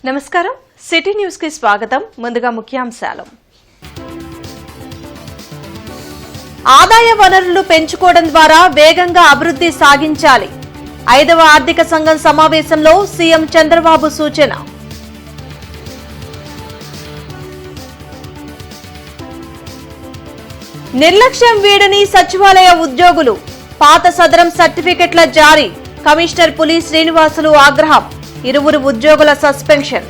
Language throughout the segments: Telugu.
నమస్కారం సిటీ న్యూస్ కి స్వాగతం. ముందుగా ముఖ్యాంశాలు. ఆదాయ వనరులు పెంచుకోవడం ద్వారా వేగంగా అభివృద్ధి సాగించాలి. 5వ ఆర్థిక సంఘం సమావేశంలో సీఎం చంద్రబాబు సూచన. నిర్లక్ష్యం వీడని సచివాలయ ఉద్యోగులు. పాత సదరం సర్టిఫికెట్ల జారీ. కమిషనర్ పులి శ్రీనివాసులు ఆగ్రహం. ఇరువురు ఉద్యోగుల సస్పెన్షన్.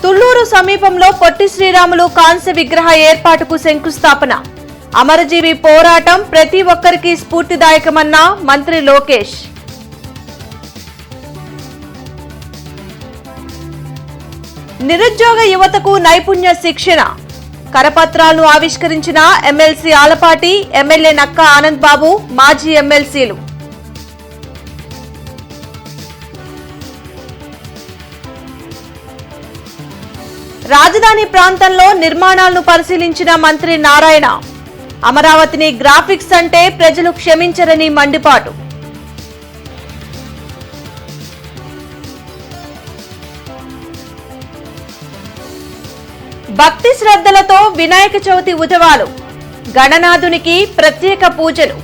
తుళ్లూరు సమీపంలో పొట్టి శ్రీరాములు కాంస్య విగ్రహ ఏర్పాటుకు శంకుస్థాపన. అమరజీవి పోరాటం ప్రతి ఒక్కరికి స్ఫూర్తిదాయకమన్న మంత్రి లోకేష్. నిరుద్యోగ యువతకు నైపుణ్య శిక్షణ. కరపత్రాలను ఆవిష్కరించిన ఎమ్మెల్సీ ఆలపాటి, ఎమ్మెల్యే నక్కా ఆనంద్ బాబు, మాజీ ఎమ్మెల్సీలు. రాజధాని ప్రాంతంలో నిర్మాణాలను పరిశీలించిన మంత్రి నారాయణ. అమరావతిని గ్రాఫిక్స్ అంటే ప్రజలు క్షమించరని మండిపాటు. భక్తి శ్రద్ధలతో వినాయక చవితి ఉత్సవాలు. గణనాథునికి ప్రత్యేక పూజలు.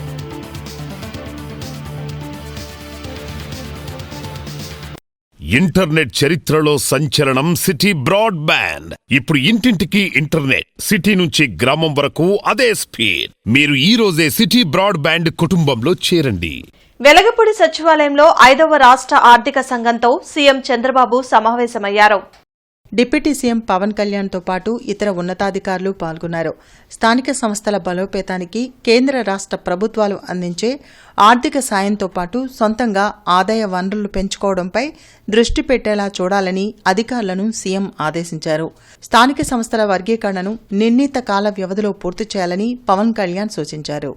ఇంటర్నెట్ చరిత్రలో సంచలనం సిటీ బ్రాడ్బ్యాండ్. ఇప్పుడు ఇంటింటికి ఇంటర్నెట్. సిటీ నుంచి గ్రామం వరకు అదే స్పీడ్. మీరు ఈ రోజే సిటీ బ్రాడ్బ్యాండ్ కుటుంబంలో చేరండి. వెలగపూడి సచివాలయంలో 5వ రాష్ట్ర ఆర్థిక సంఘంతో సీఎం చంద్రబాబు సమావేశమయ్యారు. డిప్యూటీ సీఎం పవన్ కళ్యాణ్తో పాటు ఇతర ఉన్నతాధికారులు పాల్గొన్నారు. స్థానిక సంస్థల బలోపేతానికి కేంద్ర రాష్ట్ర ప్రభుత్వాలు అందించే ఆర్థిక సాయంతో పాటు సొంతంగా ఆదాయ వనరులు పెంచుకోవడంపై దృష్టి పెట్టేలా చూడాలని అధికారులను సీఎం ఆదేశించారు. స్థానిక సంస్థల వర్గీకరణను నిర్ణీత కాల వ్యవధిలో పూర్తి చేయాలని పవన్ కళ్యాణ్ సూచించారు.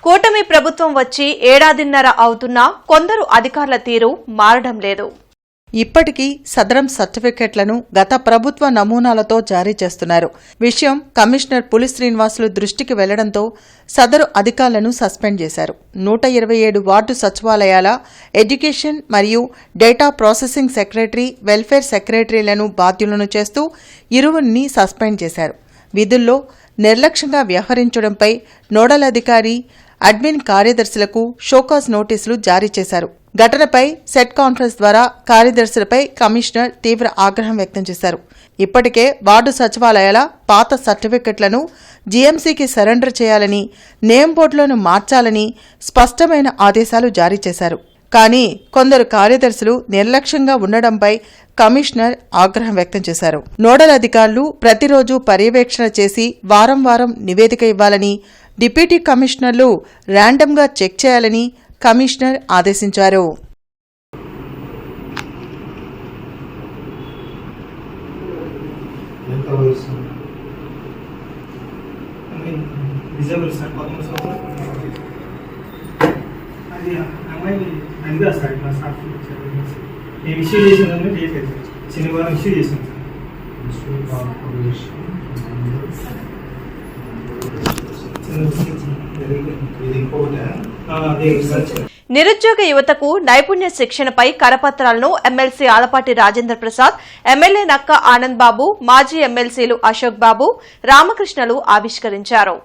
కూటమి ప్రభుత్వం వచ్చి ఏడాదిన్నర అవుతున్నా కొందరు అధికారుల తీరు మారడం లేదు. ఇప్పటికీ సదరం సర్టిఫికెట్లను గత ప్రభుత్వ నమూనాలతో జారీ చేస్తున్నారు. విషయం కమిషనర్ పులి శ్రీనివాసులు దృష్టికి వెళ్లడంతో సదరు అధికారులను సస్పెండ్ చేశారు. 127 వార్డు సచివాలయాల ఎడ్యుకేషన్ మరియు డేటా ప్రాసెసింగ్ సెక్రటరీ, వెల్ఫేర్ సెక్రటరీలను బాధ్యులను చేస్తూ ఇరువురిని సస్పెండ్ చేశారు. విధుల్లో నిర్లక్ష్యంగా వ్యవహరించడంపై నోడల్ అధికారి, అడ్మిన్ కార్యదర్శులకు షోకాజ్ నోటీసులు జారీ చేశారు. ఘటనపై సెట్ కాన్ఫరెన్స్ ద్వారా కార్యదర్శులపై కమిషనర్ తీవ్ర ఆగ్రహం వ్యక్తం చేశారు. ఇప్పటికే వార్డు సచివాలయాల పాత సర్టిఫికెట్లను జీఎంసీకి సరెండర్ చేయాలని, నేమ్ బోర్డులను మార్చాలని స్పష్టమైన ఆదేశాలు జారీ చేశారు. కానీ కొందరు కార్యదర్శులు నిర్లక్ష్యంగా ఉండడంపై కమిషనర్ ఆగ్రహం వ్యక్తం చేశారు. నోడల్ అధికారులు ప్రతిరోజు పర్యవేక్షణ చేసి వారం వారం నివేదిక ఇవ్వాలని, డిప్యూటీ కమిషనర్లు ర్యాండమ్గా చెక్ చేయాలని కమిషనర్ ఆదేశించారు. నిరుద్యోగ యువతకు నైపుణ్య శిక్షణపై కరపత్రాలను ఎమ్మెల్సీ ఆలపాటి రాజేంద్ర ప్రసాద్, ఎమ్మెల్యే నక్కా ఆనంద్ బాబు, మాజీ ఎమ్మెల్సీలు అశోక్ బాబు, రామకృష్ణలు ఆవిష్కరించారు.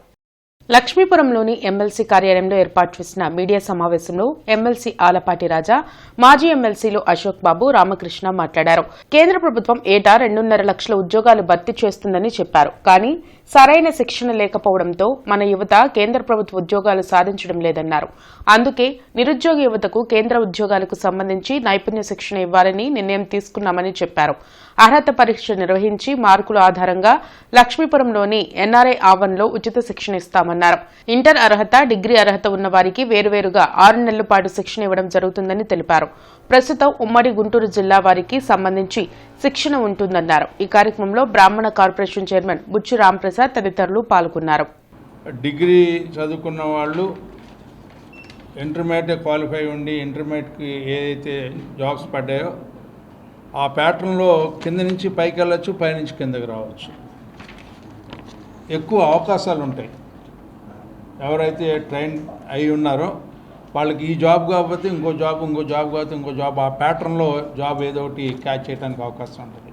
లక్ష్మీపురంలోని ఎమ్మెల్సీ కార్యాలయంలో ఏర్పాటు చేసిన మీడియా సమావేశంలో ఎమ్మెల్సీ ఆలపాటి రాజా, మాజీ ఎమ్మెల్సీలు అశోక్ బాబు, రామకృష్ణ మాట్లాడారు. కేంద్ర ప్రభుత్వం ఏటా 2.5 లక్షల ఉద్యోగాలు భర్తీ చేస్తుందని చెప్పారు. కానీ సరైన శిక్షణ లేకపోవడంతో మన యువత కేంద్ర ప్రభుత్వ ఉద్యోగాలు సాధించడం లేదన్నారు. అందుకే నిరుద్యోగ యువతకు కేంద్ర ఉద్యోగాలకు సంబంధించి నైపుణ్య శిక్షణ ఇవ్వాలని నిర్ణయం తీసుకున్నామని చెప్పారు. అర్హత పరీక్ష నిర్వహించి మార్కుల ఆధారంగా లక్ష్మీపురంలోని ఎన్ఆర్ఐ ఆవరణలో ఉచిత శిక్షణ ఇస్తామన్నారు. ఇంటర్ అర్హత, డిగ్రీ అర్హత ఉన్న వారికి వేరువేరుగా 6 నెలల పాటు శిక్షణ ఇవ్వడం జరుగుతుందని తెలిపారు. ప్రస్తుతం ఉమ్మడి గుంటూరు జిల్లా వారికి సంబంధించి శిక్షణ ఉంటుందన్నారు. ఈ కార్యక్రమంలో బ్రాహ్మణ కార్పొరేషన్ చైర్మన్ బుచ్చి రాంప్రసాద్ తదితరులు పాల్గొన్నారు. డిగ్రీ చదువుకున్న వాళ్ళు ఇంటర్మీడియట్ క్వాలిఫై ఉండి ఇంటర్మీడియట్కి ఏదైతే జాబ్స్ పడ్డాయో ఆ ప్యాటర్న్లో కింద నుంచి పైకి వెళ్ళచ్చు, పైనుంచి కిందకి రావచ్చు. ఎక్కువ అవకాశాలు ఉంటాయి. ఎవరైతే ట్రైన్ అయి ఉన్నారో వాళ్ళకి ఈ జాబ్ కాకపోతే ఇంకో జాబ్ కాకపోతే ఇంకో జాబ్, ఆ ప్యాటర్న్లో జాబ్ ఏదో ఒకటి క్యాచ్ చేయడానికి అవకాశం ఉంటుంది.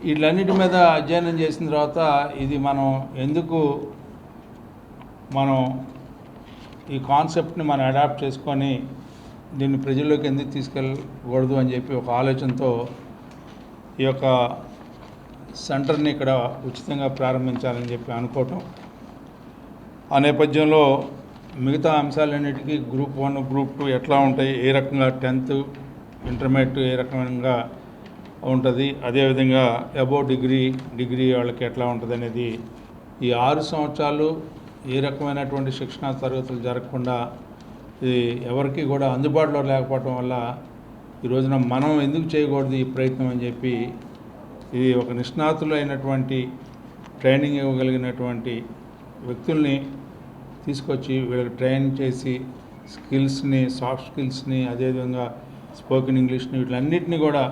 వీళ్ళన్నిటి మీద అధ్యయనం చేసిన తర్వాత ఇది మనం ఈ కాన్సెప్ట్ని మనం అడాప్ట్ చేసుకొని దీన్ని ప్రజల్లోకి ఎందుకు తీసుకెళ్ళకూడదు అని చెప్పి ఒక ఆలోచనతో ఈ యొక్క సెంటర్ని ఇక్కడ ఉచితంగా ప్రారంభించాలని చెప్పి అనుకోవటం. ఆ నేపథ్యంలో మిగతా అంశాలన్నిటికీ గ్రూప్ 1 గ్రూప్ 2 ఎట్లా ఉంటాయి, ఏ రకంగా 10th ఇంటర్మీడియట్ ఏ రకంగా ఉంటుంది, అదేవిధంగా అబౌవ్ డిగ్రీ వాళ్ళకి ఎట్లా ఉంటుంది అనేది ఈ 6 సంవత్సరాలు ఏ రకమైనటువంటి శిక్షణా తరగతులు జరగకుండా ఇది ఎవరికి కూడా అందుబాటులో లేకపోవటం వల్ల ఈ రోజున మనం ఎందుకు చేయకూడదు ఈ ప్రయత్నం అని చెప్పి ఇది ఒక నిష్ణాతులు అయినటువంటి ట్రైనింగ్ ఇవ్వగలిగినటువంటి వ్యక్తుల్ని తీసుకొచ్చి వీళ్ళకి ట్రైన్ చేసి స్కిల్స్ని, సాఫ్ట్ స్కిల్స్ని, అదేవిధంగా స్పోకెన్ ఇంగ్లీష్ని, వీటిలన్నింటినీ కూడా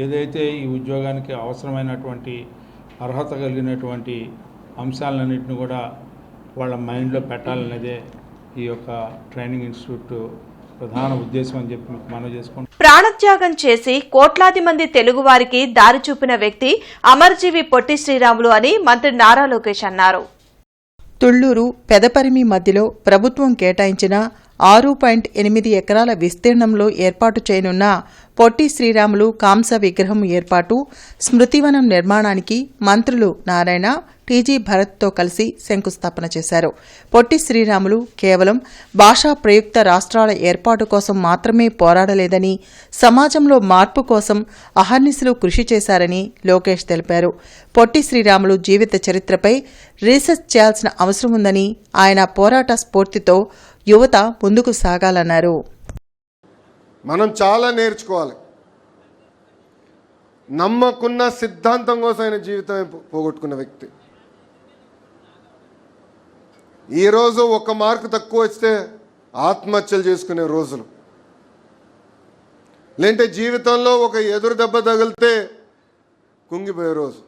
ఏదైతే ఈ ఉద్యోగానికి అవసరమైనటువంటి అర్హత కలిగినటువంటి అంశాలన్నింటినీ కూడా వాళ్ళ మైండ్లో పెట్టాలనేదే ఈ యొక్క ట్రైనింగ్ ఇన్స్టిట్యూట్ ప్రధాన ఉద్దేశం అని చెప్పి మీకు మనవి చేసుకుంటాం. ప్రాణత్యాగం చేసి కోట్లాది మంది తెలుగువారికి దారి చూపిన వ్యక్తి అమరజీవి పొట్టి శ్రీరాములు అని మంత్రి నారా లోకేష్ అన్నారు. తుళ్లూరు పెదపరిమి మధ్యలో ప్రభుత్వం కేటాయించిన 6.8 ఎకరాల విస్తీర్ణంలో ఏర్పాటు చేయనున్న పొట్టి శ్రీరాములు కాంస విగ్రహం ఏర్పాటు, స్మృతివనం నిర్మాణానికి మంత్రులు నారాయణ, టీజీ భరత్తో కలిసి శంకుస్థాపన చేశారు. పొట్టి శ్రీరాములు కేవలం భాషా ప్రయుక్త రాష్ట్రాల ఏర్పాటు కోసం మాత్రమే పోరాడలేదని, సమాజంలో మార్పు కోసం అహర్నిశలు కృషి చేశారని లోకేష్ తెలిపారు. పొట్టి శ్రీరాములు జీవిత చరిత్రపై రీసెర్చ్ చేయాల్సిన అవసరం ఉందని, ఆయన పోరాట స్ఫూర్తితో యువత ముందుకు సాగాలన్నారు. మనం చాలా నేర్చుకోవాలి. నమ్మకున్న సిద్ధాంతం కోసం ఆయన జీవితమే పోగొట్టుకున్న వ్యక్తి. ఈరోజు ఒక మార్కు తక్కువ వస్తే ఆత్మహత్యలు చేసుకునే రోజులు, లేంటే జీవితంలో ఒక ఎదురు దెబ్బ తగిలితే కుంగిపోయే రోజు.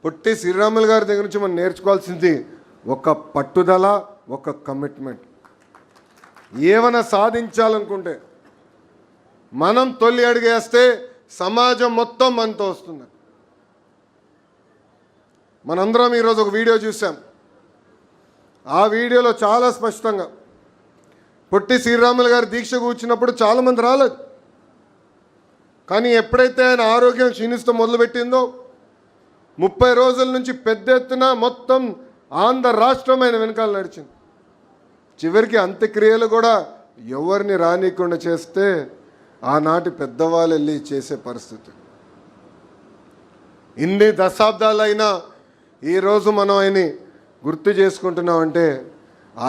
పొట్టి శ్రీరాములు గారి దగ్గర నుంచి మనం నేర్చుకోవాల్సింది ఒక పట్టుదల, ఒక కమిట్మెంట్. ఏమైనా సాధించాలనుకుంటే మనం తొలి అడుగేస్తే సమాజం మొత్తం మనతో వస్తుంది. మనందరం ఈరోజు ఒక వీడియో చూసాం. ఆ వీడియోలో చాలా స్పష్టంగా పొట్టి శ్రీరాములు గారి దీక్ష కూర్చున్నప్పుడు చాలామంది రాలేదు. కానీ ఎప్పుడైతే ఆయన ఆరోగ్యం క్షీణిస్తూ మొదలుపెట్టిందో 30 రోజుల నుంచి పెద్ద ఎత్తున మొత్తం ఆంధ్ర రాష్ట్రం ఆయన వెనకాల నడిచింది. చివరికి అంత్యక్రియలు కూడా ఎవరిని రానికుండా చేస్తే ఆనాటి పెద్దవాళ్ళు వెళ్ళి చేసే పరిస్థితి. ఇన్ని దశాబ్దాలైనా ఈరోజు మనం ఆయన్ని గుర్తు చేసుకుంటున్నామంటే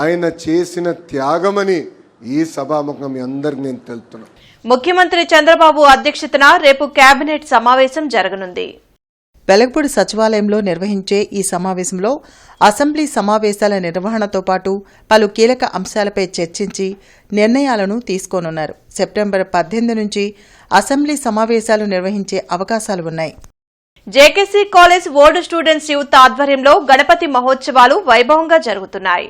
ఆయన చేసిన త్యాగమని ఈ సభాముఖం మీ అందరికి నేను తెలుపుతున్నాను. ముఖ్యమంత్రి చంద్రబాబు అధ్యక్షతన రేపు కేబినెట్ సమావేశం జరగనుంది. వెలగపూడి సచివాలయంలో నిర్వహించే ఈ సమావేశంలో అసెంబ్లీ సమావేశాల నిర్వహణతో పాటు పలు కీలక అంశాలపై చర్చించి నిర్ణయాలను తీసుకోనున్నారు. సెప్టెంబర్ 18 నుంచి అసెంబ్లీ సమావేశాలు నిర్వహించే అవకాశాలు ఉన్నాయి. JKC college old students youth ఆధ్వర్యంలో గణపతి మహోత్సవాలు వైభవంగా జరుగుతున్నాయి.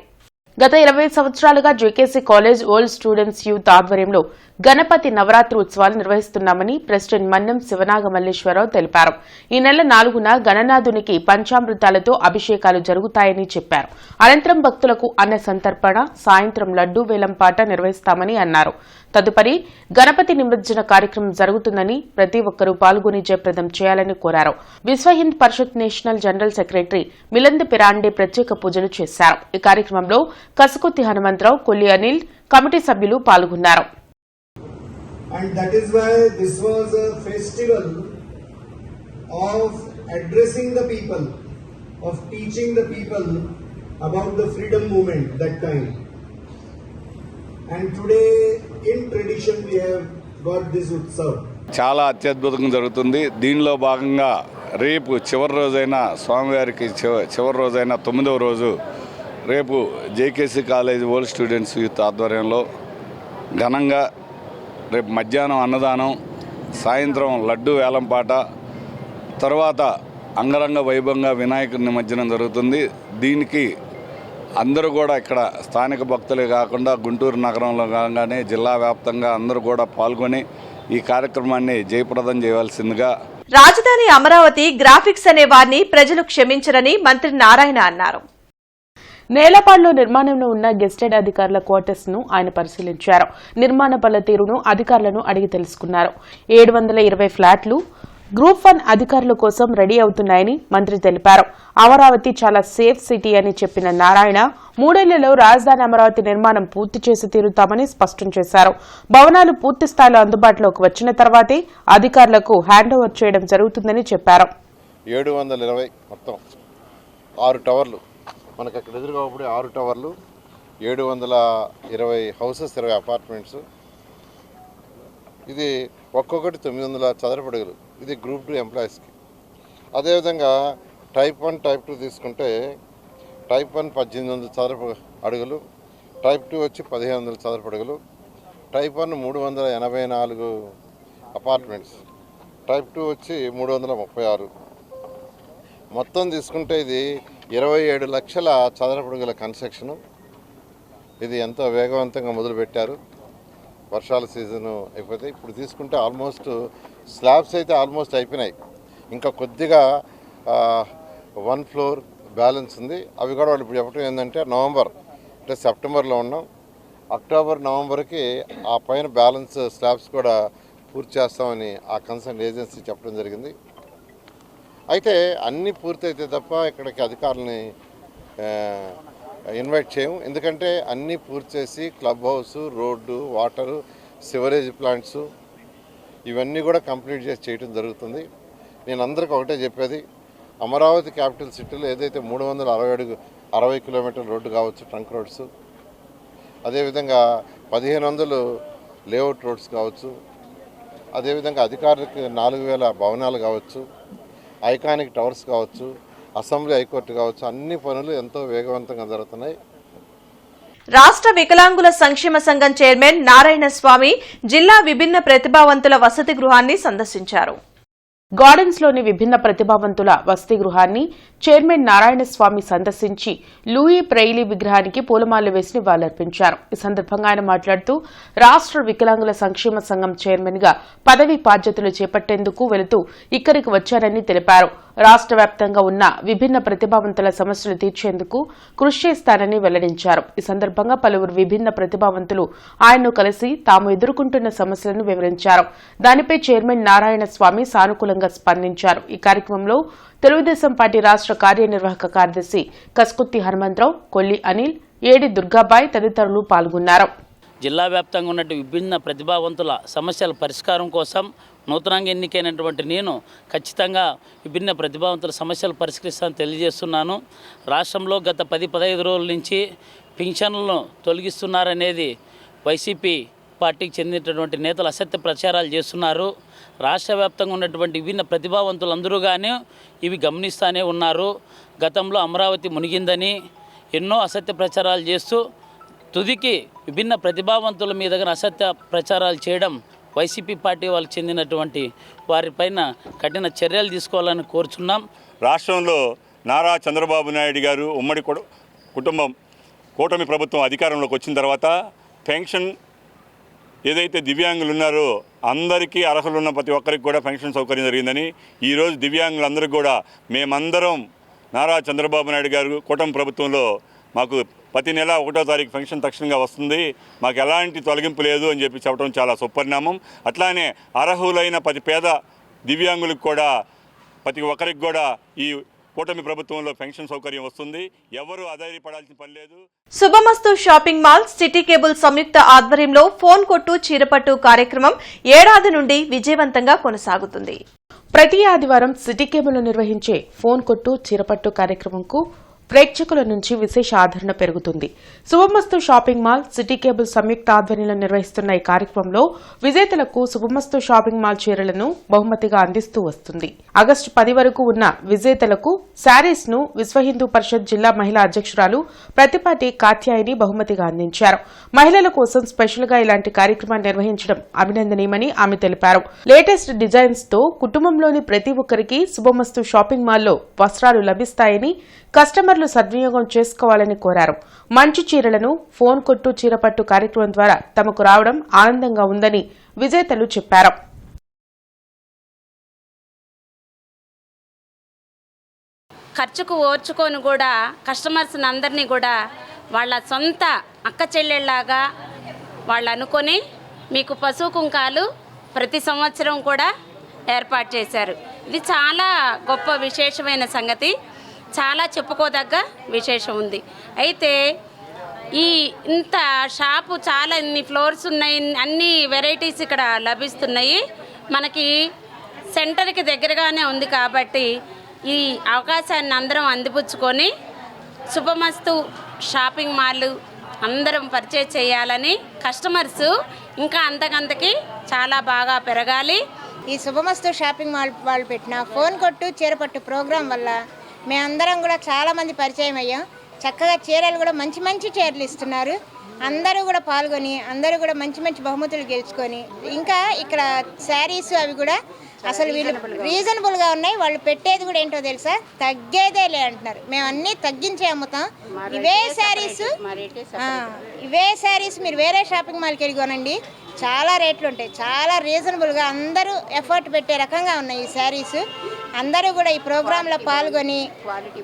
గత 20 సంవత్సరాలుగా JKC college old students youth ఆధ్వర్యంలో గణపతి నవరాత్రి ఉత్సవాలు నిర్వహిస్తున్నామని ప్రెసిడెంట్ మన్నం శివనాగమల్లేశ్వరరావు తెలిపారు. ఈ నెల 4న గణనాథునికి పంచామృతాలతో అభిషేకాలు జరుగుతాయని చెప్పారు. అనంతరం భక్తులకు అన్న సంతర్పణ, సాయంత్రం లడ్డూ వేలంపాట నిర్వహిస్తామని అన్నారు. తదుపరి గణపతి నిమజ్జన కార్యక్రమం జరుగుతుందని ప్రతి ఒక్కరూ పాల్గొని జయప్రదం చేయాలని కోరారు. విశ్వ హింద్ పరిషత్ నేషనల్ జనరల్ సెక్రటరీ మిలంద్ పిరాండే ప్రత్యేక పూజలు చేశారు. ఈ కార్యక్రమంలో కసుకుత్తి హనుమంతరావు, కొల్లి అనిల్, కమిటీ సభ్యులు పాల్గొన్నారు. And that is why this was a festival of addressing the people, of teaching the people about the freedom movement that time. And today in tradition we have got this Utsav. చాలా అత్యద్భుతంగా జరుగుతుంది. దీనిలో భాగంగా రేపు చివరి రోజైన స్వామివారికి చివరి రోజైన 9వ రోజు రేపు JKC college old students youth ఆధ్వర్యంలో ఘనంగా రేపు మధ్యాహ్నం అన్నదానం, సాయంత్రం లడ్డు వేలంపాట, తర్వాత అంగరంగ వైభవంగా వినాయకుడి నిమజ్జనం జరుగుతుంది. దీనికి అందరూ కూడా ఇక్కడ స్థానిక భక్తులే కాకుండా గుంటూరు నగరంలో కాగానే జిల్లా వ్యాప్తంగా అందరూ కూడా పాల్గొని ఈ కార్యక్రమాన్ని జయప్రదం చేయవలసిందిగా. రాజధాని అమరావతి గ్రాఫిక్స్ అనే వారిని ప్రజలు క్షమించరని మంత్రి నారాయణ అన్నారు. నేలపాడులో నిర్మాణంలో ఉన్న గెస్టెడ్ అధికారుల క్వార్టర్స్ ను ఆయన పరిశీలించారు. నిర్మాణ పనితీరును అధికారులను అడిగి తెలుసుకున్నారు. 720 ఫ్లాట్లు గ్రూప్ 1 అధికారుల కోసం రెడీ అవుతున్నాయని మంత్రి తెలిపారు. అమరావతి చాలా సేఫ్ సిటీ అని చెప్పిన నారాయణ 3 ఏళ్లలో రాజధాని అమరావతి నిర్మాణం పూర్తి చేసి తీరుతామని స్పష్టం చేశారు. భవనాలు పూర్తి స్థాయిలో అందుబాటులోకి వచ్చిన తర్వాతే అధికారులకు హ్యాండ్ ఓవర్ చేయడం జరుగుతుందని చెప్పారు. 720 మొత్తం 6 టవర్లు మనకు అక్కడ ఎదురుగా 6 టవర్లు, 720 హౌసెస్, 20 అపార్ట్మెంట్స్. ఇది ఒక్కొక్కటి 900 చదరపు అడుగులు. ఇది గ్రూప్ 2 ఎంప్లాయీస్కి. అదేవిధంగా టైప్ 1, టైప్ 2 తీసుకుంటే టైప్ 1 1800 చదరపు అడుగులు, టైప్ 2 వచ్చి 1500 చదరపు అడుగులు, టైప్ 1 384 అపార్ట్మెంట్స్, టైప్ 2 వచ్చి 336. మొత్తం తీసుకుంటే ఇది 27 లక్షల చదరపు అడుగుల కన్స్ట్రక్షను. ఇది ఎంతో వేగవంతంగా మొదలుపెట్టారు. వర్షాల సీజను అయిపోతే ఇప్పుడు తీసుకుంటే ఆల్మోస్ట్ స్లాబ్స్ అయితే ఆల్మోస్ట్ అయిపోయినాయి. ఇంకా కొద్దిగా 1 ఫ్లోర్ బ్యాలెన్స్ ఉంది. అవి కూడా వాళ్ళు ఇప్పుడు చెప్పడం ఏంటంటే నవంబర్ అంటే సెప్టెంబర్లో ఉన్నాం, అక్టోబర్ నవంబర్కి ఆ పైన బ్యాలెన్స్ స్లాబ్స్ కూడా పూర్తి చేస్తామని ఆ కన్సర్న్ ఏజెన్సీ చెప్పడం జరిగింది. అయితే అన్నీ పూర్తయితే తప్ప ఇక్కడికి అధికారులని ఇన్వైట్ చేయము. ఎందుకంటే అన్నీ పూర్తి చేసి club house, road, water, sewerage plants ఇవన్నీ కూడా కంప్లీట్ చేసి చేయడం జరుగుతుంది. నేను అందరికీ ఒకటే చెప్పేది, అమరావతి క్యాపిటల్ సిటీలో ఏదైతే 360 కిలోమీటర్ల రోడ్డు కావచ్చు, ట్రంక్ రోడ్స్, అదేవిధంగా 1500 లేఅవుట్ రోడ్స్ కావచ్చు, అదేవిధంగా అధికారులకు 4000 భవనాలు కావచ్చు, ఐకానిక్ టవర్స్ కావచ్చు, అసెంబ్లీ హైకోర్టు కావచ్చు, అన్ని పనులు ఎంతో వేగవంతంగా జరుగుతున్నాయి. రాష్ట్ర వికలాంగుల సంక్షేమ సంఘం చైర్మన్ నారాయణ స్వామి జిల్లా విభిన్న ప్రతిభావంతుల వసతి గృహాన్ని సందర్శించారు. గార్డెన్స్ లోని విభిన్న ప్రతిభావంతుల వసతి గృహాన్ని చైర్మన్ నారాయణ స్వామి సందర్శించి లూయి ప్రెయిలీ విగ్రహానికి పూలమాలలు వేసి నివాళులర్పించారు. ఈ సందర్భంగా ఆయన మాట్లాడుతూ రాష్ట్ర వికలాంగుల సంక్షేమ సంఘం చైర్మన్ గా పదవి బాధ్యతలు చేపట్టేందుకు వెళుతూ ఇక్కడికి వచ్చారని తెలిపారు. రాష్ట్ర వ్యాప్తంగా ఉన్న విభిన్న ప్రతిభావంతుల సమస్యలు తీర్చేందుకు కృషి చేస్తారని వెల్లడించారు. ఈ సందర్భంగా పలువురు విభిన్న ప్రతిభావంతులు ఆయన్ను కలిసి తాము ఎదుర్కొంటున్న సమస్యలను వివరించారు. దానిపై చైర్మన్ నారాయణ స్వామి సానుకూలంగా స్పందించారు. ఈ కార్యక్రమంలో తెలుగుదేశం పార్టీ రాష్ట్ర కార్యనిర్వాహక కార్యదర్శి కస్కుత్తి హనుమంతరావు, కొల్లి అనిల్, ఏడి దుర్గాబాయ్ తదితరులు పాల్గొన్నారు. జిల్లా వ్యాప్తంగా ఉన్న విభిన్న ప్రతిభావంతుల సమస్యల పరిష్కారం కోసం నూతనంగా ఎన్నికైనటువంటి నేను ఖచ్చితంగా విభిన్న ప్రతిభావంతుల సమస్యలు పరిష్కరిస్తానని తెలియజేస్తున్నాను. రాష్ట్రంలో గత 10-15 రోజుల నుంచి పింఛన్లను తొలగిస్తున్నారనేది వైసీపీ పార్టీకి చెందినటువంటి నేతలు అసత్య ప్రచారాలు చేస్తున్నారు. రాష్ట్ర వ్యాప్తంగా ఉన్నటువంటి విభిన్న ప్రతిభావంతులందరూ కానీ ఇవి గమనిస్తూనే ఉన్నారు. గతంలో అమరావతి మునిగిందని ఎన్నో అసత్య ప్రచారాలు చేస్తూ తుదికి విభిన్న ప్రతిభావంతుల మీద అసత్య ప్రచారాలు చేయడం వైసీపీ పార్టీ వాళ్ళకి చెందినటువంటి వారిపైన కఠిన చర్యలు తీసుకోవాలని కోరుచున్నాం. రాష్ట్రంలో నారా చంద్రబాబు నాయుడు గారు ఉమ్మడి కుటుంబం కూటమి ప్రభుత్వం అధికారంలోకి వచ్చిన తర్వాత పెన్షన్ ఏదైతే దివ్యాంగులు ఉన్నారో అందరికీ అర్హులున్న ప్రతి ఒక్కరికి కూడా పెన్షన్ సౌకర్యం జరిగిందని, ఈరోజు దివ్యాంగులందరికీ కూడా మేమందరం నారా చంద్రబాబు నాయుడు గారు కూటమి ప్రభుత్వంలో మాకు ప్రతి నెల 1వ తారీఖు పెన్షన్ తక్షణంగా వస్తుంది, మాకు ఎలాంటి తొలగింపు లేదు అని చెప్పి చెప్పడం చాలా సుపరిణామం. అట్లానే అర్హులైన ప్రతి పేద దివ్యాంగులకు కూడా ప్రతి ఒక్కరికి కూడా ఈ కూటమి ప్రభుత్వంలో పెన్షన్ సౌకర్యం వస్తుంది. ఎవరు అధైర్యపడాల్సిన పని లేదు. శుభమస్తు షాపింగ్ మాల్, సిటీ కేబుల్ సంయుక్త ఆధ్వర్యంలో ఫోన్ కొట్టు చీరపట్టు కార్యక్రమం ఏడాది నుండి విజయవంతంగా కొనసాగుతుంది. ప్రతి ఆదివారం సిటీ కేబుల్ నిర్వహించే ఫోన్ కొట్టు చీరపట్టు కార్యక్రమంకు ప్రేక్షకుల నుంచి విశేష ఆదరణ పెరుగుతుంది. శుభమస్తు షాపింగ్ మాల్, సిటీ కేబుల్ సంయుక్త ఆధ్వర్యంలో నిర్వహిస్తున్న ఈ కార్యక్రమంలో విజేతలకు శుభమస్తు షాపింగ్ మాల్ చీరలను బహుమతిగా అందిస్తూ వస్తుంది. ఆగస్టు 10 వరకు ఉన్న విజేతలకు శారీస్ ను విశ్వ హిందూ పరిషత్ జిల్లా మహిళా అధ్యక్షురాలు ప్రతిపాటి కాత్యాయని బహుమతిగా అందించారు. మహిళల కోసం స్పెషల్ గా ఇలాంటి కార్యక్రమాన్ని నిర్వహించడం అభినందనీయమని ఆమె తెలిపారు. లేటెస్ట్ డిజైన్స్ తో కుటుంబంలోని ప్రతి ఒక్కరికి శుభమస్తు షాపింగ్ మాల్లో వస్త్రాలు లభిస్తాయని, కస్టమర్లు సద్వినియోగం చేసుకోవాలని కోరారు. మంచి చీరలను ఫోన్ కొట్టు చీరపట్టు కార్యక్రమం ద్వారా తమకు రావడం ఆనందంగా ఉందని విజేతలు చెప్పారు. ఖర్చుకు ఓర్చుకొని కూడా కస్టమర్స్ అందరినీ కూడా వాళ్ళ సొంత అక్క చెల్లెళ్ళలాగా వాళ్ళు అనుకొని మీకు పసుపు కుంకాలు ప్రతి సంవత్సరం కూడా ఏర్పాటు చేశారు. ఇది చాలా గొప్ప విశేషమైన సంగతి, చాలా చెప్పుకోదగ్గ విశేషం ఉంది. అయితే ఈ ఇంత షాపు చాలా ఇన్ని ఫ్లోర్స్ ఉన్నాయి, అన్ని వెరైటీస్ ఇక్కడ లభిస్తున్నాయి. మనకి సెంటర్కి దగ్గరగానే ఉంది కాబట్టి ఈ అవకాశాన్ని అందరం అందిపుచ్చుకొని శుభమస్తు షాపింగ్ మాల్ అందరం పర్చేజ్ చేయాలని, కస్టమర్స్ ఇంకా అంతకంతకి చాలా బాగా పెరగాలి. ఈ శుభమస్తు షాపింగ్ మాల్ వాళ్ళు పెట్టిన ఫోన్ కొట్టు చీరపట్టు ప్రోగ్రాం వల్ల మేమందరం కూడా చాలామంది పరిచయం అయ్యాం. చక్కగా చీరలు కూడా మంచి మంచి చీరలు ఇస్తున్నారు. అందరూ కూడా పాల్గొని అందరూ కూడా మంచి మంచి బహుమతులు గెలుచుకొని, ఇంకా ఇక్కడ శారీస్ అవి కూడా అసలు వీళ్ళు రీజనబుల్గా ఉన్నాయి. వాళ్ళు పెట్టేది కూడా ఏంటో తెలుసా, తగ్గేదే లే అంటున్నారు. మేము అన్నీ తగ్గించే అమ్ముతాం. ఇవే శారీస్ మీరు వేరే షాపింగ్ మాల్కి వెళ్ళి కొనండి, చాలా రేట్లు ఉంటాయి. చాలా రీజనబుల్గా అందరూ ఎఫర్ట్ పెట్టే రకంగా ఉన్నాయి ఈ శారీస్. అందరూ కూడా ఈ ప్రోగ్రాంలో పాల్గొని,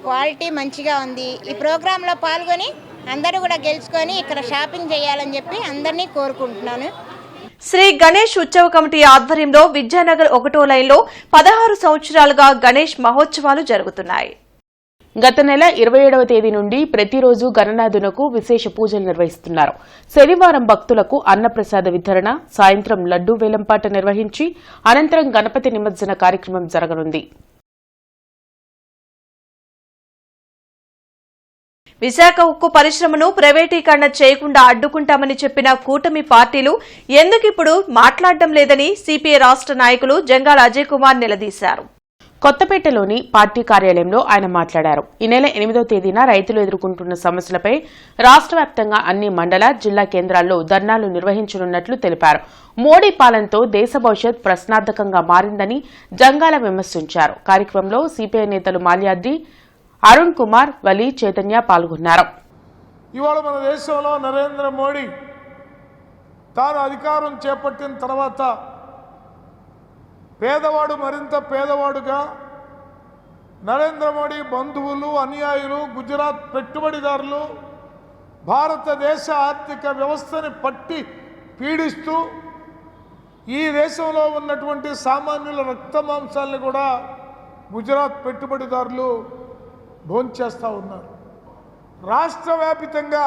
క్వాలిటీ మంచిగా ఉంది, ఈ ప్రోగ్రాంలో పాల్గొని అందరూ కూడా గెలుచుకొని ఇక్కడ షాపింగ్ చేయాలని చెప్పి అందరినీ కోరుకుంటున్నాను. శ్రీ గణేష్ ఉత్సవ కమిటీ ఆధ్వర్యంలో విద్యానగర్ 1వ లైన్లో 16 సంవత్సరాలుగా గణేష్ మహోత్సవాలు జరుగుతున్నాయి. గత నెల 27వ తేదీ నుండి ప్రతిరోజు గణనాథునకు విశేష పూజలు నిర్వహిస్తున్నారు. శనివారం భక్తులకు అన్నప్రసాద వితరణ, సాయంత్రం లడ్డూ వేలంపాట నిర్వహించి అనంతరం గణపతి నిమజ్జన కార్యక్రమం జరగనుంది. విశాఖ ఉక్కు పరిశ్రమను ప్రైవేటీకరణ చేయకుండా అడ్డుకుంటామని చెప్పిన కూటమి పార్టీలు ఎందుకిప్పుడు మాట్లాడడం లేదని సిపిఐ రాష్ట్ర నాయకులు జంగాల అజయ్ కుమార్ నిలదీశారు. కొత్తపేటలోని పార్టీ కార్యాలయంలో ఆయన మాట్లాడారు. ఈ నెల 8వ తేదీన రైతులు ఎదుర్కొంటున్న సమస్యలపై రాష్ట్ర వ్యాప్తంగా అన్ని మండల, జిల్లా కేంద్రాల్లో ధర్నాలు నిర్వహించనున్నట్లు తెలిపారు. మోడీ పాలనతో దేశ భవిష్యత్ ప్రశ్నార్థకంగా మారిందని జంగాల విమర్శించారు. కార్యక్రమంలో సిపిఐ నేతలు మాల్యాద్రి, అరుణ్ కుమార్, వలి, చైతన్య పాల్గొన్నారు. ఇవాళ మన దేశంలో నరేంద్ర మోడీ తాను అధికారం చేపట్టిన తర్వాత పేదవాడు మరింత పేదవాడుగా, నరేంద్ర మోడీ బంధువులు, అనుయాయులు, గుజరాత్ పెట్టుబడిదారులు భారతదేశ ఆర్థిక వ్యవస్థని పట్టి పీడిస్తూ ఈ దేశంలో ఉన్నటువంటి సామాన్యుల రక్త మాంసాలని కూడా గుజరాత్ పెట్టుబడిదారులు భోంచేస్తూ ఉన్నారు. రాష్ట్ర వ్యాపితంగా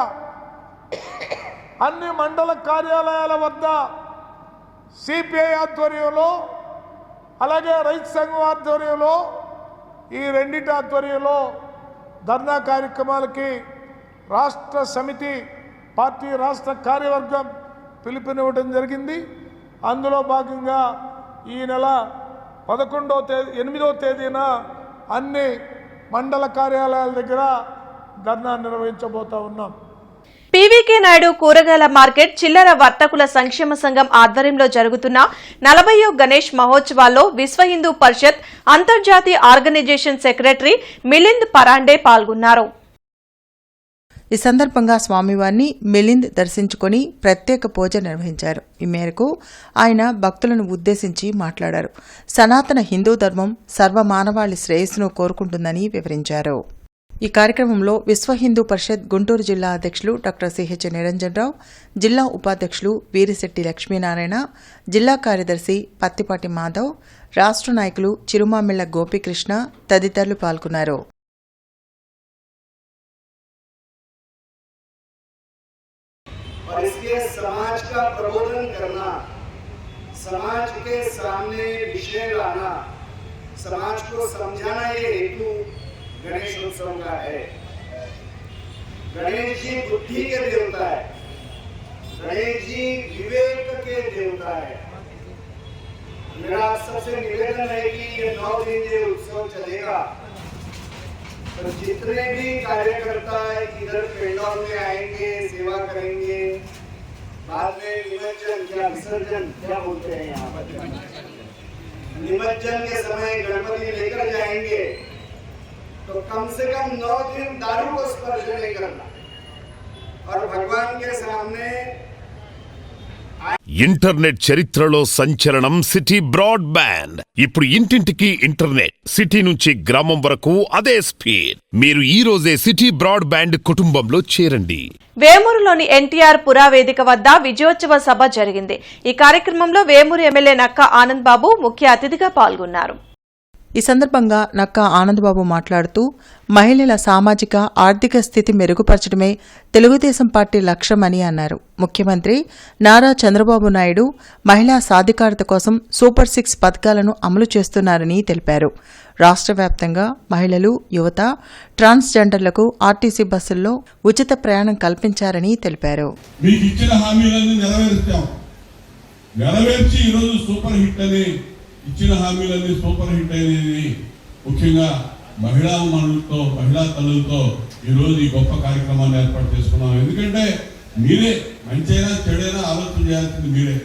అన్ని మండల కార్యాలయాల వద్ద సిపిఐ ఆధ్వర్యంలో, అలాగే రైతు సంఘం ఆధ్వర్యంలో, ఈ రెండింటి ఆధ్వర్యంలో ధర్నా కార్యక్రమాలకి రాష్ట్ర సమితి పార్టీ రాష్ట్ర కార్యవర్గం పిలుపునివ్వడం జరిగింది. అందులో భాగంగా ఈ నెల 8వ తేదీన అన్ని మండల కార్యాలయాల దగ్గర ధర్నా నిర్వహించబోతా ఉన్నాం. పీవీకే నాయుడు కూరగాయల మార్కెట్ చిల్లర వర్తకుల సంక్షేమ సంఘం ఆధ్వర్యంలో జరుగుతున్న 40వ గణేష్ మహోత్సవాల్లో విశ్వ హిందూ పరిషత్ అంతర్జాతీయ ఆర్గనైజేషన్ సెక్రటరీ మిలింద్ పరాండే పాల్గొన్నారు. ఈ సందర్భంగా స్వామివారిని మిలింద్ దర్శించుకుని ప్రత్యేక పూజ నిర్వహించారు. ఈ మేరకు ఆయన భక్తులను ఉద్దేశించి మాట్లాడారు. సనాతన హిందూ ధర్మం సర్వమానవాళి శ్రేయస్సును కోరుకుంటుందని వివరించారు. ఈ కార్యక్రమంలో విశ్వ హిందూ పరిషత్ గుంటూరు జిల్లా అధ్యక్షులు డాక్టర్ సిహెచ్ నిరంజనరావు, జిల్లా ఉపాధ్యక్షులు వీరిశెట్టి లక్ష్మీనారాయణ, జిల్లా కార్యదర్శి పత్తిపాటి మాధవ్, రాష్ట్ర నాయకులు చిరుమామిళ్ల గోపీకృష్ణ తదితరులు పాల్గొన్నారు. और इसलिए समाज का प्रबोधन करना, समाज के सामने विषय लाना, समाज को समझाना ये हेतु गणेश उत्सव का है। गणेश जी बुद्धि के देवता है, गणेश जी विवेक के देवता है। मेरा आप सबसे निवेदन है कि ये 9 दिन ये उत्सव चलेगा, तो जितने भी कार्यकर्ता इधर पेंडॉल में आएंगे, सेवा करेंगे, बाद में निमज्जन क्या विसर्जन क्या बोलते हैं यहाँ पर, निमज्जन के समय गणपति लेकर जाएंगे, तो कम से कम 9 दिन दारू को स्पर्श नहीं करना और भगवान के सामने ఇంటర్నెట్ చరిత్రలో సంచలనం సిటీ బ్రాడ్బ్యాండ్. ఇప్పుడు ఇంటింటికి ఇంటర్నెట్, సిటీ నుంచి గ్రామం వరకు అదే స్పీడ్. మీరు ఈ రోజే సిటీ బ్రాడ్బ్యాండ్ కుటుంబంలో చేరండి. వేమూరులోని ఎన్టీఆర్ పురా వేదిక వద్ద విజయోత్సవ సభ జరిగింది. ఈ కార్యక్రమంలో వేమూరు ఎమ్మెల్యే నక్కా ఆనంద్ బాబు ముఖ్య అతిథిగా పాల్గొన్నారు. ఈ సందర్భంగా నక్కా ఆనందబాబు మాట్లాడుతూ మహిళల సామాజిక ఆర్థిక స్థితి మెరుగుపరచడమే తెలుగుదేశం పార్టీ లక్ష్యమని అన్నారు. ముఖ్యమంత్రి నారా చంద్రబాబు నాయుడు మహిళా సాధికారత కోసం సూపర్ 6 పథకాలను అమలు చేస్తున్నారని తెలిపారు. రాష్ట్ర వ్యాప్తంగా మహిళలు, యువత, ట్రాన్స్జెండర్లకు ఆర్టీసీ బస్సుల్లో ఉచిత ప్రయాణం కల్పించారని తెలిపారు. ఇచ్చిన హామీలన్నీ సూపర్ హిట్ అనేది ముఖ్యంగా మహిళా మనులతో, మహిళా తల్లులతో ఈరోజు ఈ గొప్ప కార్యక్రమాన్ని ఏర్పాటు చేసుకున్నాం. ఎందుకంటే మీరే మంచైనా చెడైనా ఆలోచన చేయాల్సింది మీరే.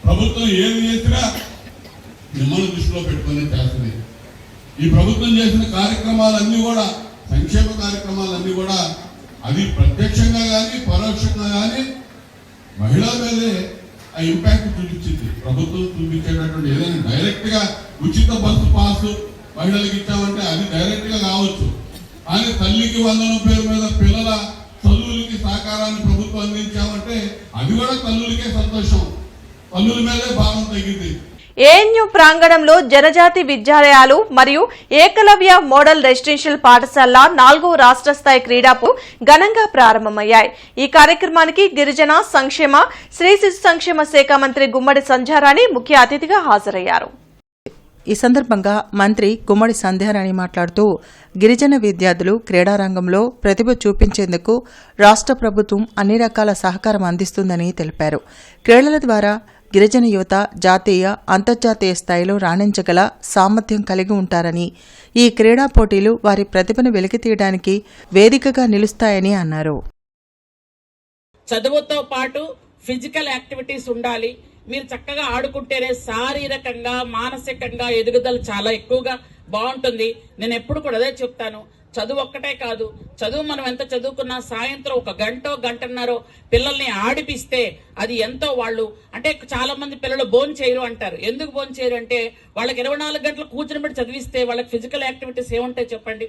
ప్రభుత్వం ఏది చేసినా మిమ్మల్ని దృష్టిలో పెట్టుకునే చేస్తుంది. ఈ ప్రభుత్వం చేసిన కార్యక్రమాలన్నీ కూడా, సంక్షేమ కార్యక్రమాలన్నీ కూడా అది ప్రత్యక్షంగా కానీ పరోక్షంగా కానీ మహిళల మీదే ఆ ఇంపాక్ట్ చూపించింది. ప్రభుత్వం చూపించేటటువంటి ఏదైనా డైరెక్ట్ గా ఉచిత బస్సు పాసు మహిళలకు ఇచ్చామంటే అది డైరెక్ట్ గా కావచ్చు, కానీ తల్లికి వందనం పేరు మీద పిల్లల తల్లులకి సహకారాన్ని ప్రభుత్వం అందించామంటే అది కూడా తల్లులకే సంతోషం, తల్లుల మీదే భారం తగ్గింది. ఏఎన్యూ ప్రాంగణంలో జనజాతి విద్యాలయాలు మరియు ఏకలవ్య మోడల్ రెసిడెన్షియల్ పాఠశాల 4వ రాష్ట్ర స్థాయి క్రీడాపు ఘనంగా ప్రారంభమయ్యాయి. ఈ కార్యక్రమానికి గిరిజన సంక్షేమ, స్త్రీ శిశు సంక్షేమ శాఖ మంత్రి గుమ్మడి సంధ్యారాణి ముఖ్య అతిథిగా హాజరయ్యారు. ఈ సందర్భంగా మంత్రి గుమ్మడి సంధ్యారాణి మాట్లాడుతూ గిరిజన విద్యార్థులు క్రీడారంగంలో ప్రతిభ చూపించేందుకు రాష్ట్ర ప్రభుత్వం అన్ని రకాల సహకారం అందిస్తుందని తెలిపారు. క్రీడల ద్వారా గిరిజన యువత జాతీయ, అంతర్జాతీయ స్థాయిలో రాణించగల సామర్థ్యం కలిగి ఉంటారని, ఈ క్రీడా పోటీలు వారి ప్రతిభను వెలికితీయడానికి వేదికగా నిలుస్తాయని అన్నారు. చదువుతో పాటు ఫిజికల్ యాక్టివిటీస్ ఉండాలి. మీరు చక్కగా ఆడుకుంటేనే శారీరకంగా, మానసికంగా ఎదుగుదల చాలా ఎక్కువగా బాగుంటుంది. నేను ఎప్పుడు కూడా అదే చెప్తాను, చదువు ఒక్కటే కాదు, చదువు మనం ఎంత చదువుకున్నా సాయంత్రం 1 గంటో గంటన్నర పిల్లల్ని ఆడిపిస్తే అది ఎంతో వాళ్ళు, అంటే చాలా మంది పిల్లలు భోజనం చేయరు అంటారు. ఎందుకు భోజనం చేయరు అంటే వాళ్ళకి 24 గంటలు కూర్చుని పెట్టి చదివిస్తే వాళ్ళకి ఫిజికల్ యాక్టివిటీస్ ఏముంటాయి చెప్పండి.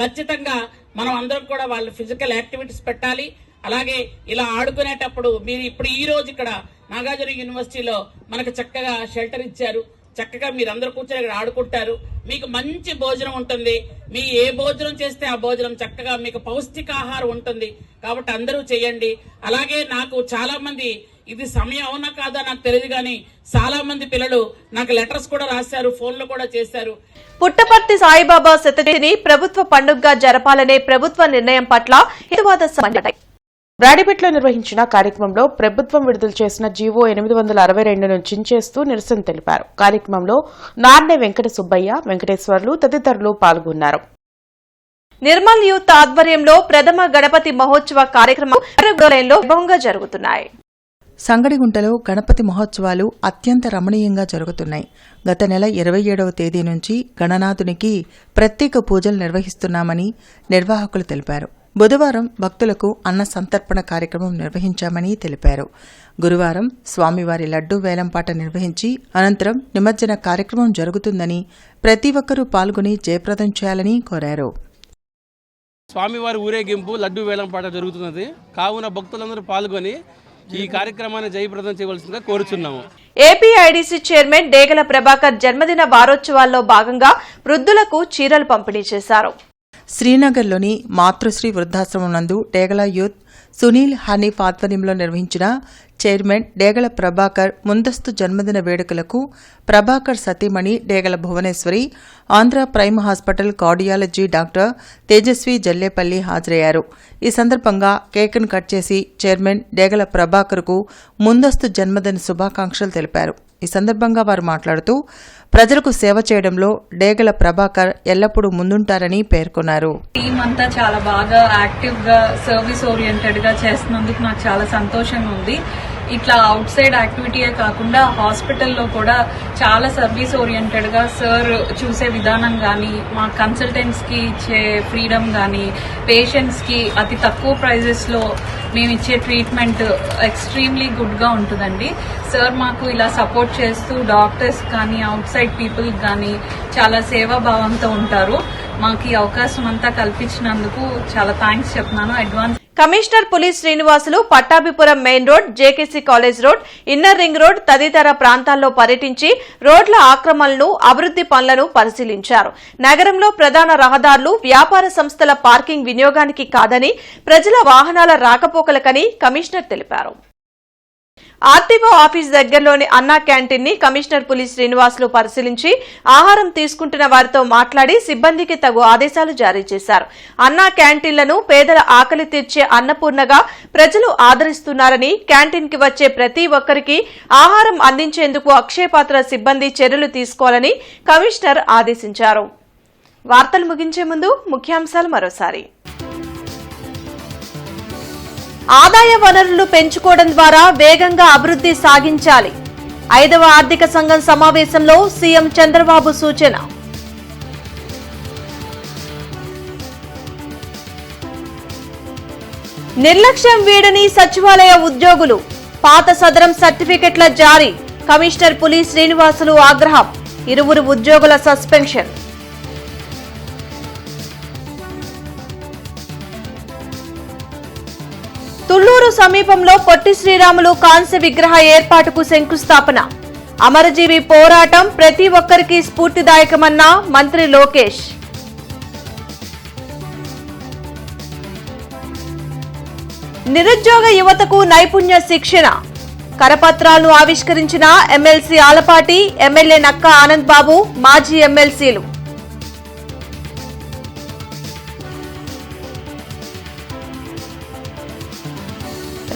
ఖచ్చితంగా మనం అందరం కూడా వాళ్ళ ఫిజికల్ యాక్టివిటీస్ పెట్టాలి. అలాగే ఇలా ఆడుకునేటప్పుడు మీరు ఇప్పుడు ఈ రోజు ఇక్కడ నాగార్జున యూనివర్సిటీలో మనకు చక్కగా షెల్టర్ ఇచ్చారు. చక్కగా మీరందరూ కూర్చొని ఇక్కడ ఆడుకుంటారు. మీకు మంచి భోజనం ఉంటుంది. మీ ఏ భోజనం చేస్తే ఆ భోజనం చక్కగా మీకు పౌష్టికాహారం ఉంటుంది. కాబట్టి అందరూ చేయండి. అలాగే నాకు చాలా మంది, ఇది సమయం అవునా కాదా నాకు తెలియదు కానీ చాలా మంది పిల్లలు నాకు లెటర్స్ కూడా రాశారు, ఫోన్లో కూడా చేశారు. పుట్టపర్తి సాయిబాబా శతజయంతిని ప్రభుత్వ పండుగగా జరపాలనే ప్రభుత్వ నిర్ణయం పట్ల హితవాద సంఘటన బ్రాడీపేటలో నిర్వహించిన కార్యక్రమంలో ప్రభుత్వం విడుదల చేసిన జీవో 862ను చించేస్తూ నిరసన తెలిపారు. కార్యక్రమంలో నార్నే వెంకట సుబ్బయ్య, వెంకటేశ్వర్లు తదితరులు పాల్గొన్నారు. నిర్మల్ యూత్ ఆధ్వర్యంలో ప్రథమ గణపతి మహోత్సవ కార్యక్రమాలు వైభవంగా జరుగుతున్నాయి. సంగడిగుంటలో గణపతి మహోత్సవాలు అత్యంత రమణీయంగా జరుగుతున్నాయి. గత నెల 27వ తేదీ నుంచి గణనాథునికి ప్రత్యేక పూజలు నిర్వహిస్తున్నామని నిర్వాహకులు తెలిపారు. బుధవారం భక్తులకు అన్న సంతర్పణ కార్యక్రమం నిర్వహించామని తెలిపారు. గురువారం స్వామివారి లడ్డూ వేలంపాట నిర్వహించి అనంతరం నిమజ్జన కార్యక్రమం జరుగుతుందని, ప్రతి ఒక్కరూ పాల్గొని జయప్రదం చేయాలని కోరారు. స్వామివారి ఊరేగింపు లడ్డూ వేలంపాట జరుగుతున్నది కావున భక్తులందరూ పాల్గొని ఈ కార్యక్రమాన్ని జయప్రదం చేయవలసిందిగా కోరుచున్నాము. ఏపీఐడీసీ చైర్మన్ డేగల ప్రభాకర్ జన్మదిన వారోత్సవాల్లో భాగంగా వృద్ధులకు చీరలు పంపిణీ చేశారు. శ్రీనగర్లోని మాతృశ్రీ వృద్ధాశ్రమం నందు డేగల యూత్ సునీల్ హనీఫ్ ఆధ్వర్యంలో నిర్వహించిన చైర్మన్ డేగల ప్రభాకర్ ముందస్తు జన్మదిన వేడుకలకు ప్రభాకర్ సతీమణి Degala Bhuvaneswari, Andhra Prime Hospital cardiology doctor Tejaswi Jallepalli హాజరయ్యారు. ఈ సందర్భంగా కేక్ను కట్ చేసి చైర్మన్ డేగల ప్రభాకర్కు ముందస్తు జన్మదిన శుభాకాంక్షలు తెలిపారు. ఈ సందర్భంగా వారు మాట్లాడుతూ ప్రజలకు సేవ చేయడంలో డేగల ప్రభాకర్ ఎల్లప్పుడూ ముందుంటారని పేర్కొన్నారు. టీం అంతా చాలా బాగా యాక్టివ్ గా సర్వీస్ ఓరియంటెడ్ గా చేస్తున్నందుకు నాకు చాలా సంతోషంగా ఉంది. ఇట్లా అవుట్ సైడ్ యాక్టివిటీయే కాకుండా హాస్పిటల్లో కూడా చాలా సర్వీస్ ఓరియంటెడ్ గా సార్ చూసే విధానం కానీ, మా కన్సల్టెంట్స్ కి ఇచ్చే ఫ్రీడమ్ కానీ, పేషెంట్స్ కి అతి తక్కువ ప్రైజెస్ లో మేము ఇచ్చే ట్రీట్మెంట్ ఎక్స్ట్రీమ్లీ గుడ్ గా ఉంటుందండి. సార్ మాకు ఇలా సపోర్ట్ చేస్తూ డాక్టర్స్ కానీ అవుట్ సైడ్ పీపుల్ కానీ చాలా సేవాభావంతో ఉంటారు. మాకు ఈ అవకాశం అంతా కల్పించినందుకు చాలా థ్యాంక్స్ చెప్తున్నాను అడ్వాన్స్. కమిషనర్ పులి Srinivasulu Pattabhipuram main road, JKC college road, inner ring road తదితర ప్రాంతాల్లో పర్యటించి రోడ్ల ఆక్రమణలు, అభివృద్ది పనులను పరిశీలించారు. నగరంలో ప్రధాన రహదారులు వ్యాపార సంస్థల పార్కింగ్ వినియోగానికి కాదని, ప్రజల వాహనాల రాకపోకలకని కమిషనర్ తెలిపారు. ఆర్టీఓ ఆఫీస్ దగ్గరలోని అన్నా క్యాంటీన్ ని కమిషనర్ పులి శ్రీనివాసులు పరిశీలించి ఆహారం తీసుకుంటున్న వారితో మాట్లాడి సిబ్బందికి తగు ఆదేశాలు జారీ చేశారు. అన్నా క్యాంటీన్లను పేదల ఆకలి తీర్చే అన్నపూర్ణగా ప్రజలు ఆదరిస్తున్నారని, క్యాంటీన్ కి వచ్చే ప్రతి ఒక్కరికి ఆహారం అందించేందుకు అక్షయపాత్ర సిబ్బంది చర్యలు తీసుకోవాలని కమిషనర్ ఆదేశించారు. వార్తలు ముగించే ముందు ముఖ్యాంశాలు మరోసారి. ఆదాయ వనరులు పెంచుకోవడం ద్వారా వేగంగా అభివృద్ది సాగించాలి. 5వ ఆర్థిక సంఘం సమావేశంలో సీఎం చంద్రబాబు సూచన. నిర్లక్ష్యం వీడని సచివాలయ ఉద్యోగులు, పాత సదరం సర్టిఫికెట్ల జారీ, కమిషనర్ పులి శ్రీనివాసులు ఆగ్రహం, 2 ఉద్యోగుల సస్పెన్షన్. తుళ్లూరు సమీపంలో పొట్టి శ్రీరాములు కాంస్య విగ్రహ ఏర్పాటుకు శంకుస్థాపన. అమరజీవి పోరాటం ప్రతి ఒక్కరికి స్ఫూర్తిదాయకమన్న మంత్రి లోకేష్. నిరుద్యోగ యువతకు నైపుణ్య శిక్షణ, కరపత్రాలను ఆవిష్కరించిన ఎమ్మెల్సీ ఆలపాటి, ఎమ్మెల్యే నక్క ఆనంద్ బాబు, మాజీ ఎమ్మెల్సీలు.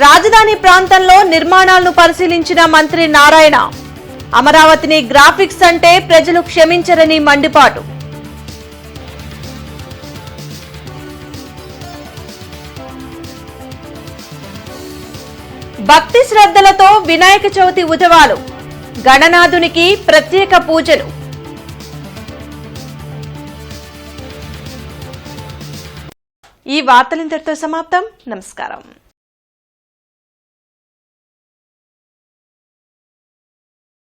రాజధాని ప్రాంతంలో నిర్మాణాలను పరిశీలించిన మంత్రి నారాయణ. అమరావతిని గ్రాఫిక్స్ అంటే ప్రజలు క్షమించరని మండిపాటు. భక్తి శ్రద్ధలతో వినాయక చవితి ఉత్సవాలు, గణనాథునికి ప్రత్యేక పూజలు. ఈ వార్తలింతటితో సమాప్తం. నమస్కారం.